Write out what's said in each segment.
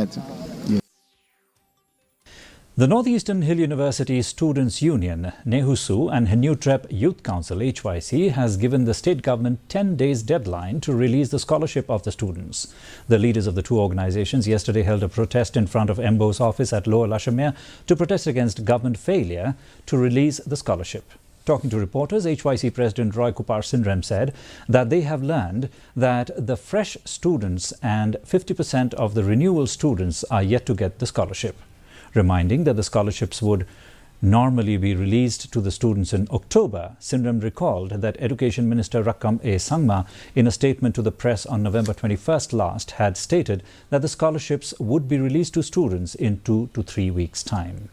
met. The Northeastern Hill University Students' Union, Nehusu, and Hanutrep Youth Council, HYC, has given the state government 10 days deadline to release the scholarship of the students. The leaders of the two organizations yesterday held a protest in front of MBO's office at Lower Lashamere to protest against government failure to release the scholarship. Talking to reporters, HYC President Roy Kupar Sindrem said that they have learned that the fresh students and 50% of the renewal students are yet to get the scholarship. Reminding that the scholarships would normally be released to the students in October, Sindrem recalled that Education Minister Rakam A. Sangma, in a statement to the press on November 21st last, had stated that the scholarships would be released to students in 2 to 3 weeks' time.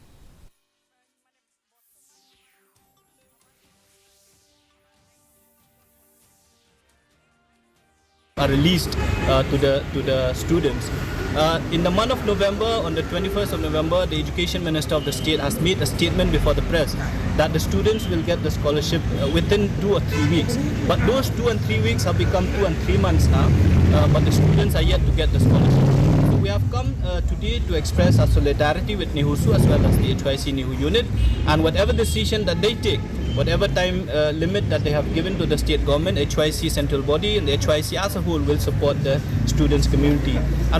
Are released to the students. In the month of November, on the 21st of November, the Education Minister of the state has made a statement before the press that the students will get the scholarship within 2 or 3 weeks. But those 2 and 3 weeks have become 2 and 3 months now, but the students are yet to get the scholarship. So we have come today to express our solidarity with Nehusu as well as the HYC Nehu unit, and whatever decision that they take, whatever time limit that they have given to the state government, HYC central body and the HYC as a whole will support the students' community. And